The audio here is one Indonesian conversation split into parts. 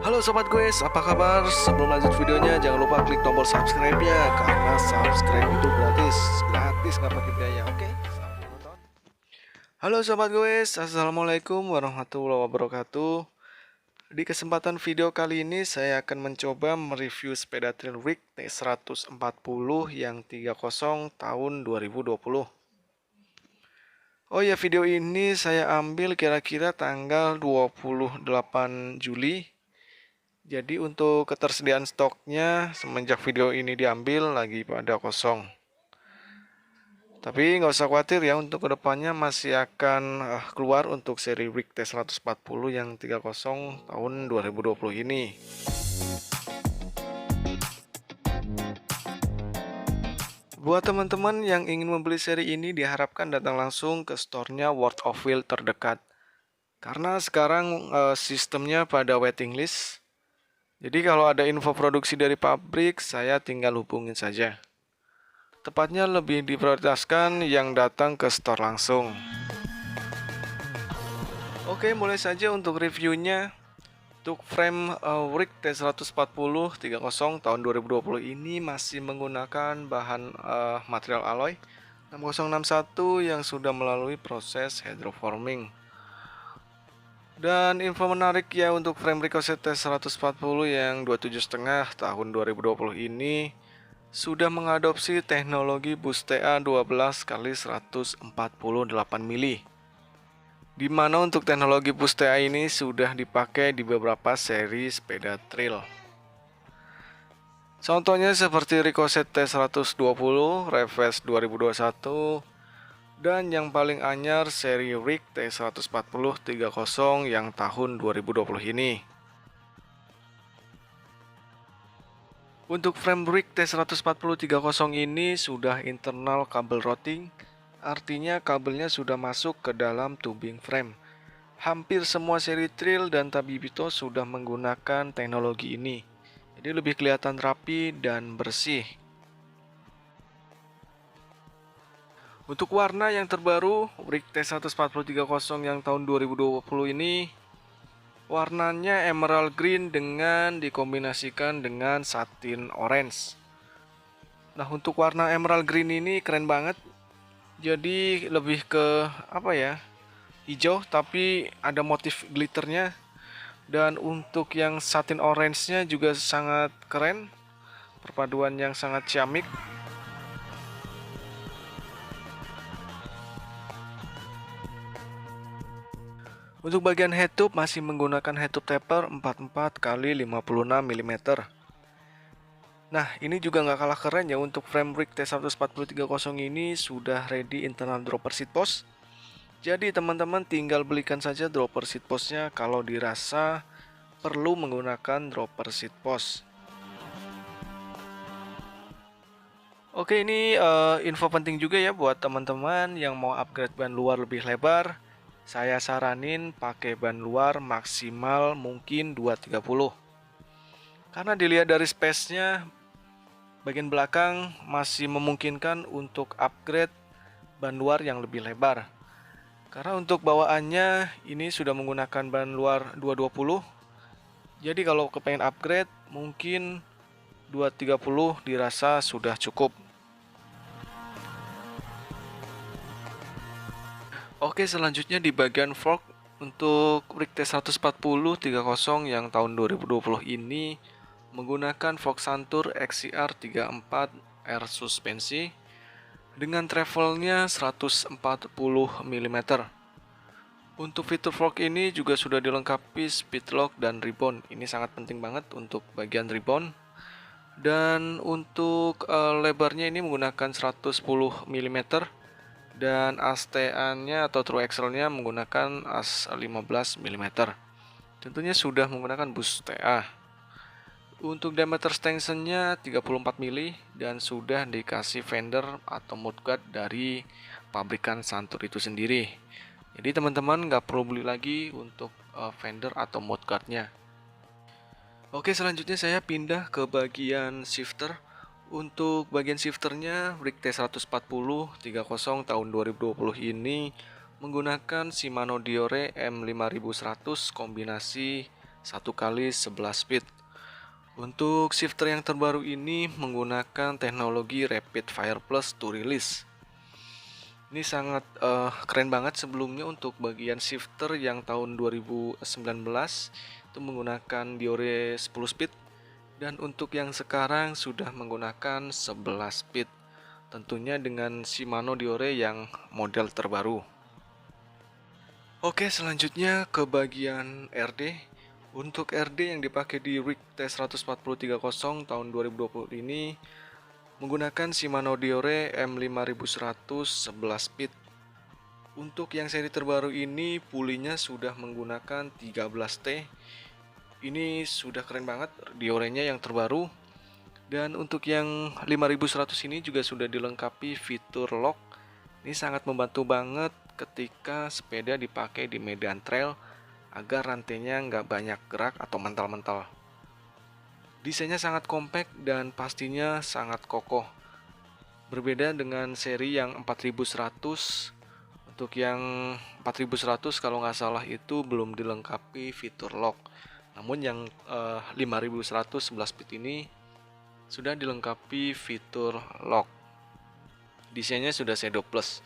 Halo sobat guys, apa kabar? Sebelum lanjut videonya jangan lupa klik tombol subscribe-nya karena subscribe itu gratis. Gratis nggak pakai biaya, oke? Selamat menonton. Halo sobat guys, assalamualaikum warahmatullahi wabarakatuh. Di kesempatan video kali ini saya akan mencoba mereview sepeda trail rig T140 yang 30 tahun 2020. Oh ya, video ini saya ambil kira-kira tanggal 28 Juli. Jadi untuk ketersediaan stoknya semenjak video ini diambil lagi pada kosong. Tapi nggak usah khawatir ya, untuk kedepannya masih akan keluar untuk seri rig T140 yang 30 tahun 2020 ini. Buat teman-teman yang ingin membeli seri ini diharapkan datang langsung ke store-nya World of Wheel terdekat. Karena sekarang sistemnya pada waiting list. Jadi kalau ada info produksi dari pabrik, saya tinggal hubungin saja. Tepatnya lebih diprioritaskan yang datang ke store langsung. Oke, mulai saja untuk reviewnya. Untuk frame rig T140 30 tahun 2020 ini masih menggunakan bahan material alloy 6061 yang sudah melalui proses hydroforming. Dan info menarik ya, untuk frame Ricochet T140 yang 27,5 tahun 2020 ini sudah mengadopsi teknologi Boostea 12 kali 148 mili. Di mana untuk teknologi Boostea ini sudah dipakai di beberapa seri sepeda trail. Contohnya seperti Ricochet T120, Reves 2021, dan yang paling anyar seri rig T140 30 yang tahun 2020 ini. Untuk frame rig T140 30 ini sudah internal kabel routing, artinya kabelnya sudah masuk ke dalam tubing frame. Hampir semua seri trail dan Tabibito sudah menggunakan teknologi ini. Jadi lebih kelihatan rapi dan bersih. Untuk warna yang terbaru, rig T140 30 yang tahun 2020 ini warnanya emerald green dengan dikombinasikan dengan satin orange. Nah, untuk warna emerald green ini keren banget. Jadi lebih ke apa ya? Hijau tapi ada motif glitternya. Dan untuk yang satin orange-nya juga sangat keren. Perpaduan yang sangat ciamik. Untuk bagian headtube masih menggunakan headtube taper 44 x 56 mm. Nah, ini juga nggak kalah keren ya. Untuk frame rig T140 30 ini sudah ready internal dropper seat post. Jadi teman-teman tinggal belikan saja dropper seat postnya kalau dirasa perlu menggunakan dropper seat post. Oke, ini info penting juga ya buat teman-teman yang mau upgrade ban luar lebih lebar. Saya saranin pakai ban luar maksimal mungkin 230. Karena dilihat dari space-nya, bagian belakang masih memungkinkan untuk upgrade ban luar yang lebih lebar. Karena untuk bawaannya ini sudah menggunakan ban luar 220. Jadi kalau kepengen upgrade mungkin 230 dirasa sudah cukup. Oke, selanjutnya di bagian fork untuk rig T140 30 yang tahun 2020 ini menggunakan fork Santur XCR 34 R suspensi dengan travelnya 140 mm. Untuk fitur fork ini juga sudah dilengkapi speed lock dan ribbon. Ini sangat penting banget untuk bagian ribbon. Dan untuk lebarnya ini menggunakan 110 mm. Dan as TA-nya atau true axle-nya menggunakan as 15 mm. Tentunya sudah menggunakan bus TA. Untuk diameter stanchion-nya 34 mm dan sudah dikasih fender atau mudguard dari pabrikan Santur itu sendiri. Jadi teman-teman nggak perlu beli lagi untuk fender atau mudguard-nya. Oke, selanjutnya saya pindah ke bagian shifter. Untuk bagian shifternya, rig T140 30 tahun 2020 ini menggunakan Shimano Diore M5100 kombinasi 1 kali 11 speed. Untuk shifter yang terbaru ini menggunakan teknologi Rapid Fire Plus to Release. Ini sangat keren banget. Sebelumnya untuk bagian shifter yang tahun 2019 itu menggunakan Diore 10 speed, dan untuk yang sekarang sudah menggunakan 11 speed. Tentunya dengan Shimano Diore yang model terbaru. Oke, selanjutnya ke bagian RD. Untuk RD yang dipakai di rig T14030 tahun 2020 ini menggunakan Shimano Diore M5100 11 speed. Untuk yang seri terbaru ini pulinya sudah menggunakan 13T. Ini sudah keren banget Diorenya yang terbaru. Dan untuk yang 5100 ini juga sudah dilengkapi fitur lock. Ini sangat membantu banget ketika sepeda dipakai di medan trail agar rantainya nggak banyak gerak atau mental-mental. Desainnya sangat kompak dan pastinya sangat kokoh. Berbeda dengan seri yang 4100. Untuk yang 4100 kalau nggak salah itu belum dilengkapi fitur lock. Namun yang 5100 11 speed ini sudah dilengkapi fitur lock. Desainnya sudah Shadow Plus.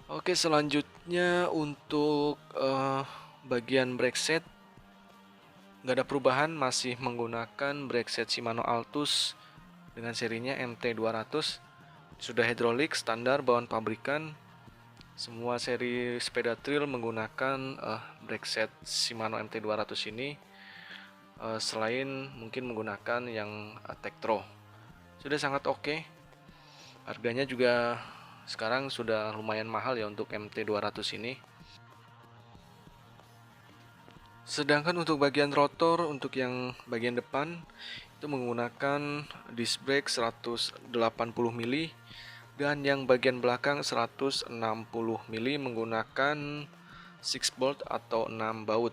Oke, selanjutnya untuk bagian brake set nggak ada perubahan, masih menggunakan brake set Shimano Altus dengan serinya MT200. Sudah hidrolik standar bawaan pabrikan. Semua seri sepeda trail menggunakan brake set Shimano MT200 ini, selain mungkin menggunakan yang Tektro. Sudah sangat oke. Harganya juga sekarang sudah lumayan mahal ya untuk MT200 ini. Sedangkan untuk bagian rotor, untuk yang bagian depan itu menggunakan disc brake 180 mili, dan yang bagian belakang 160 mili menggunakan 6 bolt atau 6 baut.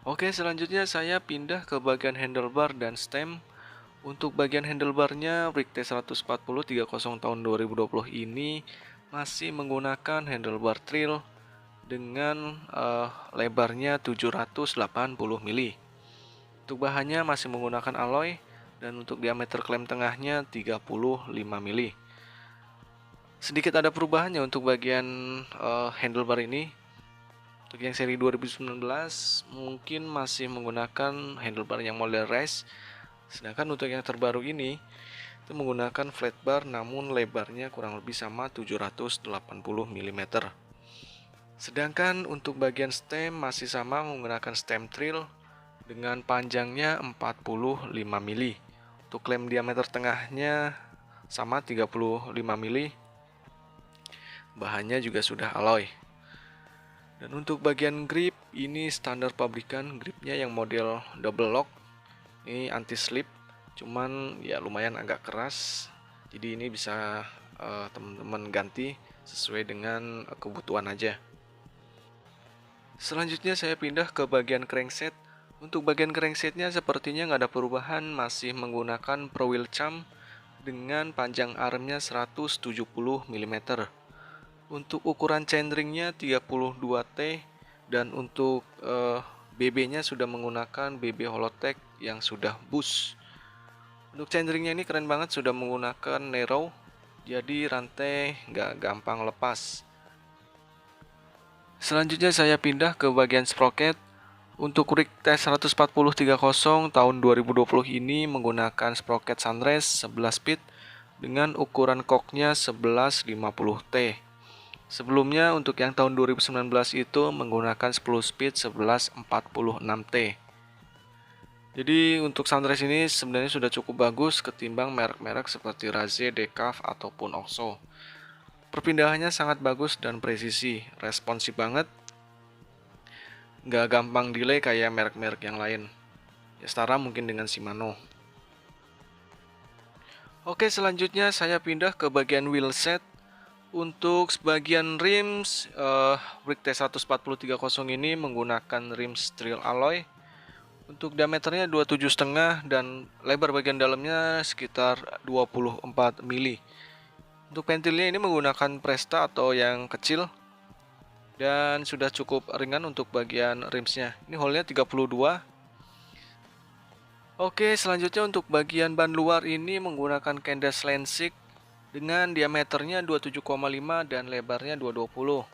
Oke, selanjutnya saya pindah ke bagian handlebar dan stem. Untuk bagian handlebarnya, rig T14030 tahun 2020 ini masih menggunakan handlebar trail dengan lebarnya 780 mili. Untuk bahannya masih menggunakan alloy, dan untuk diameter klem tengahnya 35 mili. Sedikit ada perubahannya untuk bagian handlebar ini. Untuk yang seri 2019 mungkin masih menggunakan handlebar yang model race. Sedangkan untuk yang terbaru ini itu menggunakan flat bar, namun lebarnya kurang lebih sama 780 mm. Sedangkan untuk bagian stem masih sama menggunakan stem trail dengan panjangnya 45 mili. Untuk klem diameter tengahnya sama 35 mili. Bahannya juga sudah alloy. Dan untuk bagian grip ini standar pabrikan, gripnya yang model double lock. Ini anti slip, cuman ya lumayan agak keras. Jadi ini bisa teman-teman ganti sesuai dengan kebutuhan aja. Selanjutnya saya pindah ke bagian crankset. Untuk bagian cranksetnya sepertinya nggak ada perubahan, masih menggunakan Pro Wheel Cam dengan panjang armnya 170 mm. Untuk ukuran chainringnya 32T, dan untuk BB-nya sudah menggunakan BB Holotech yang sudah boost. Untuk chainringnya ini keren banget, sudah menggunakan narrow, jadi rantai nggak gampang lepas. Selanjutnya saya pindah ke bagian sprocket. Untuk rig T14030 tahun 2020 ini menggunakan sprocket Sunrise 11 speed dengan ukuran koknya 1150T. Sebelumnya untuk yang tahun 2019 itu menggunakan 10 speed 1146T. Jadi untuk Sunrise ini sebenarnya sudah cukup bagus ketimbang merek-merek seperti Raze, Decaf ataupun Oxo. Perpindahannya sangat bagus dan presisi, responsif banget. Nggak gampang delay kayak merek-merek yang lain. Ya setara mungkin dengan Shimano. Oke, selanjutnya saya pindah ke bagian wheelset. Untuk sebagian rims, rig T14030 ini menggunakan rim steel alloy. Untuk diameternya 27,5 dan lebar bagian dalamnya sekitar 24 mili. Untuk pentilnya ini menggunakan Presta atau yang kecil. dan sudah cukup ringan untuk bagian rimsnya. Ini hole-nya 32. Oke, selanjutnya untuk bagian ban luar ini menggunakan Candice Lansing dengan diameternya 27,5 dan lebarnya 220.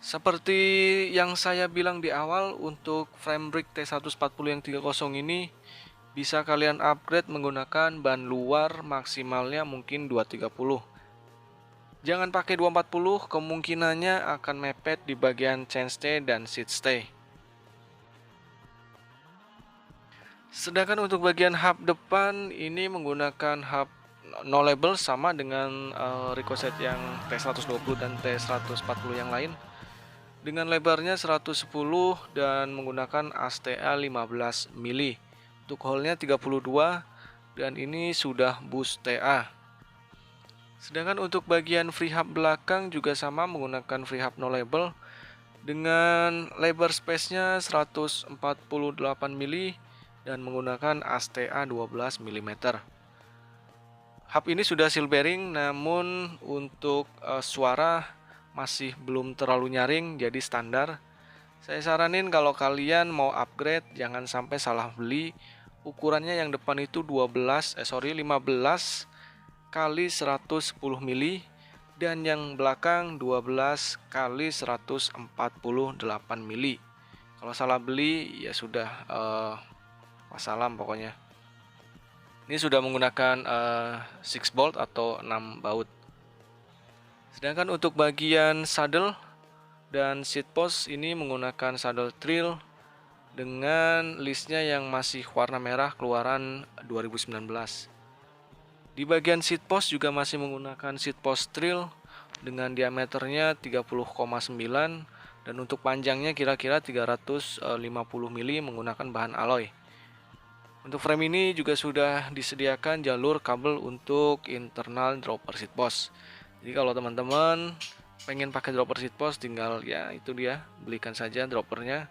Seperti yang saya bilang di awal, untuk frame brake T140 yang 30 ini bisa kalian upgrade menggunakan ban luar maksimalnya mungkin 230. Jangan pakai 240, kemungkinannya akan mepet di bagian chainstay dan seat stay. Sedangkan untuk bagian hub depan ini menggunakan hub no label sama dengan Ricochet yang T120 dan T140 yang lain, dengan lebarnya 110 dan menggunakan ASTA 15 mili. Untuk hole-nya 32 dan ini sudah boost TA. Sedangkan untuk bagian free hub belakang juga sama menggunakan free hub no label dengan lebar space-nya 148 mili dan menggunakan ASTA 12 mm. Hub ini sudah seal bearing, namun untuk suara masih belum terlalu nyaring, jadi standar. Saya saranin kalau kalian mau upgrade jangan sampai salah beli. Ukurannya yang depan itu 15 kali 110 mili dan yang belakang 12 kali 148 mili. Kalau salah beli ya sudah wassalam pokoknya. Ini sudah menggunakan 6 bolt atau 6 baut. Sedangkan untuk bagian saddle dan seat post ini menggunakan saddle trill dengan listnya yang masih warna merah keluaran 2019. Di bagian seat post juga masih menggunakan seat post trill dengan diameternya 30,9 dan untuk panjangnya kira-kira 350 mili menggunakan bahan alloy. Untuk frame ini juga sudah disediakan jalur kabel untuk internal dropper seat post. Jadi kalau teman-teman pengen pakai dropper seat post, tinggal ya itu dia, belikan saja droppernya.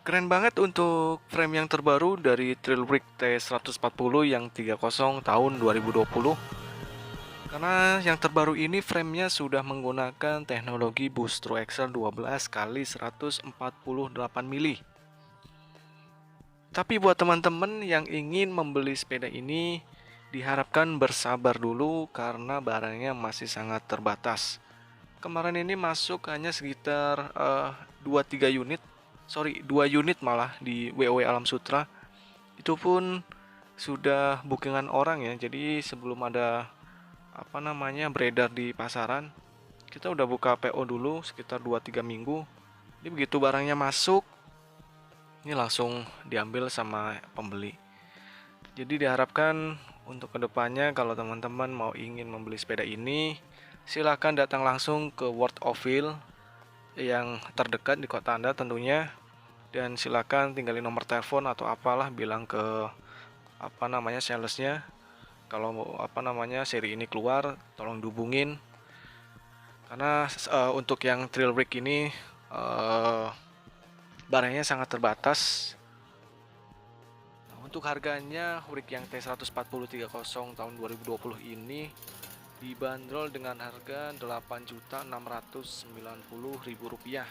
Keren banget untuk frame yang terbaru dari Trailbrick T140 yang 30 tahun 2020. Karena yang terbaru ini framenya sudah menggunakan teknologi Boost True Axle 12 kali 148 mili. Tapi buat teman-teman yang ingin membeli sepeda ini, diharapkan bersabar dulu karena barangnya masih sangat terbatas. Kemarin ini masuk hanya sekitar 2 unit malah di WOW Alam Sutra. Itu pun sudah bookingan orang ya. Jadi sebelum ada beredar di pasaran, kita udah buka PO dulu sekitar 2-3 minggu. Jadi begitu barangnya masuk, ini langsung diambil sama pembeli. Jadi diharapkan untuk kedepannya kalau teman-teman mau ingin membeli sepeda ini, silakan datang langsung ke World of Wheel yang terdekat di kota Anda tentunya, dan silakan tinggalin nomor telepon atau apalah, bilang ke salesnya kalau seri ini keluar tolong dihubungin. Karena untuk yang Trailbrick ini barangnya sangat terbatas. Untuk harganya Hurrik yang T140 30 tahun 2020 ini dibanderol dengan harga Rp8.690.000.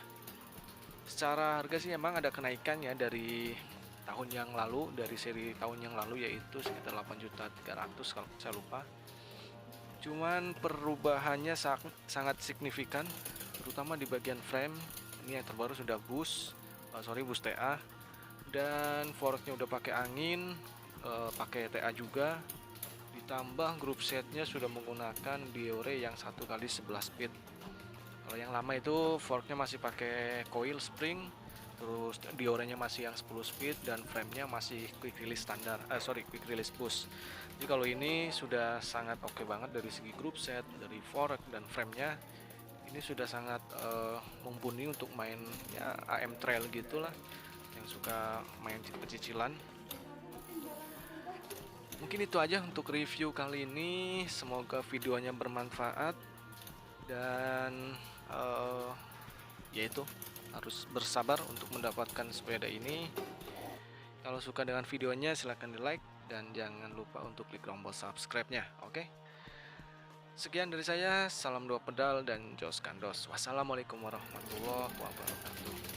Secara harga sih emang ada kenaikan ya dari tahun yang lalu, dari seri tahun yang lalu, yaitu sekitar 8.300.000 kalau saya lupa. Cuman perubahannya sangat signifikan, terutama di bagian frame. Ini yang terbaru sudah boost TA, dan forknya udah pakai angin, pakai TA juga. Ditambah group setnya sudah menggunakan Diore yang 1x11 speed. Kalau yang lama itu forknya masih pakai coil spring, terus Diorenya masih yang 10 speed, dan framenya masih quick release quick release push. Jadi kalau ini sudah sangat oke banget dari segi group set, dari fork dan framenya. Ini sudah sangat mumpuni untuk main ya AM trail gitulah, yang suka main cicilan. Mungkin itu aja untuk review kali ini. Semoga videonya bermanfaat, dan yaitu harus bersabar untuk mendapatkan sepeda ini. Kalau suka dengan videonya silahkan di like dan jangan lupa untuk klik tombol subscribe-nya. Oke? Sekian dari saya, salam dua pedal dan jos kandos. Wassalamualaikum warahmatullahi wabarakatuh.